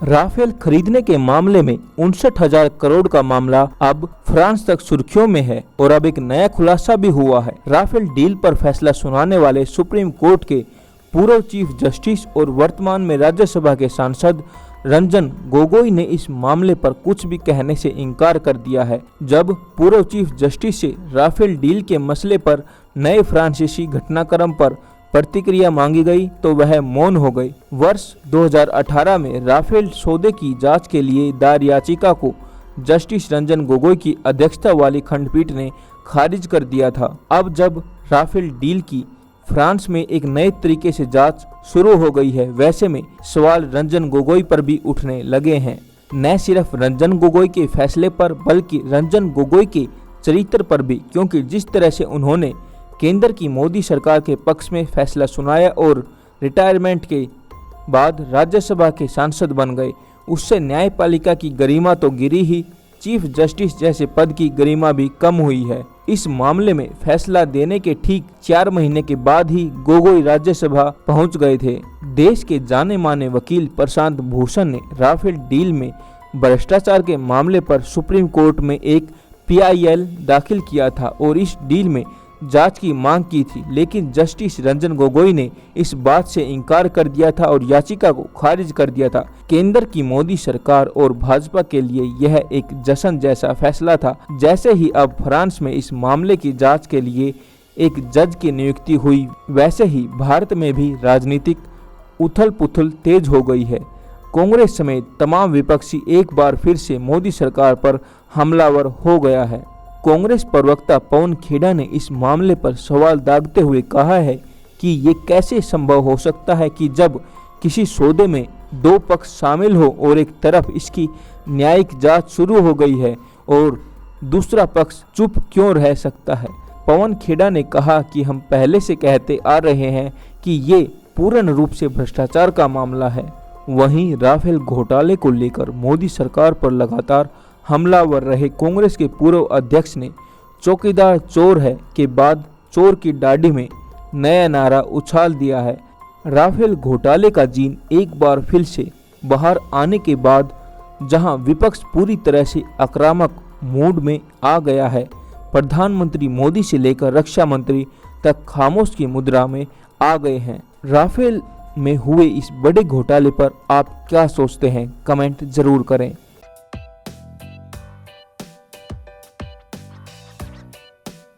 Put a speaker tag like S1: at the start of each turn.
S1: Rafale खरीदने के मामले में 59,000 करोड़ का मामला अब फ्रांस तक सुर्खियों में है और अब एक नया खुलासा भी हुआ है। राफेल डील पर फैसला सुनाने वाले सुप्रीम कोर्ट के पूर्व चीफ जस्टिस और वर्तमान में राज्यसभा के सांसद रंजन गोगोई ने इस मामले पर कुछ भी कहने से इनकार कर दिया है। जब पूर्व चीफ जस्टिस से राफेल डील के मसले पर नए फ्रांसीसी घटनाक्रम पर प्रतिक्रिया मांगी गई तो वह मौन हो गई। वर्ष 2018 में राफेल सौदे की जांच के लिए दायर याचिका को जस्टिस रंजन गोगोई की अध्यक्षता वाली खंडपीठ ने खारिज कर दिया था। अब जब राफेल डील की फ्रांस में एक नए तरीके से जांच शुरू हो गई है, वैसे में सवाल रंजन गोगोई पर भी उठने लगे हैं। न सिर्फ रंजन गोगोई के फैसले पर बल्कि रंजन गोगोई के चरित्र पर भी, क्योंकि जिस तरह से उन्होंने केंद्र की मोदी सरकार के पक्ष में फैसला सुनाया और रिटायरमेंट के बाद राज्यसभा के सांसद बन गए, उससे न्यायपालिका की गरिमा तो गिरी ही, चीफ जस्टिस जैसे पद की गरिमा भी कम हुई है। इस मामले में फैसला देने के ठीक 4 महीने के बाद ही गोगोई राज्यसभा पहुंच गए थे। देश के जाने माने वकील प्रशांत भूषण ने राफेल डील में भ्रष्टाचार के मामले पर सुप्रीम कोर्ट में एक PIL दाखिल किया था और इस डील में जांच की मांग की थी, लेकिन जस्टिस रंजन गोगोई ने इस बात से इनकार कर दिया था और याचिका को खारिज कर दिया था। केंद्र की मोदी सरकार और भाजपा के लिए यह एक जश्न जैसा फैसला था। जैसे ही अब फ्रांस में इस मामले की जांच के लिए एक जज की नियुक्ति हुई, वैसे ही भारत में भी राजनीतिक उथल पुथल तेज हो गई है। कांग्रेस समेत तमाम विपक्षी एक बार फिर से मोदी सरकार पर हमलावर हो गया है। कांग्रेस प्रवक्ता पवन खेड़ा ने इस मामले पर सवाल दागते हुए कहा है कि ये कैसे संभव हो सकता है कि जब किसी सौदे में 2 पक्ष शामिल हो और एक तरफ इसकी न्यायिक जांच शुरू हो गई है और दूसरा पक्ष चुप क्यों रह सकता है। पवन खेड़ा ने कहा कि हम पहले से कहते आ रहे हैं कि ये पूर्ण रूप से भ्रष्टाचार का मामला है। वहीं राफेल घोटाले को लेकर मोदी सरकार पर लगातार हमलावर रहे कांग्रेस के पूर्व अध्यक्ष ने चौकीदार चोर है के बाद चोर की दाढ़ी में नया नारा उछाल दिया है। राफेल घोटाले का जीन एक बार फिर से बाहर आने के बाद जहां विपक्ष पूरी तरह से आक्रामक मूड में आ गया है, प्रधानमंत्री मोदी से लेकर रक्षा मंत्री तक खामोश की मुद्रा में आ गए हैं। राफेल में हुए इस बड़े घोटाले पर आप क्या सोचते हैं, कमेंट जरूर करें।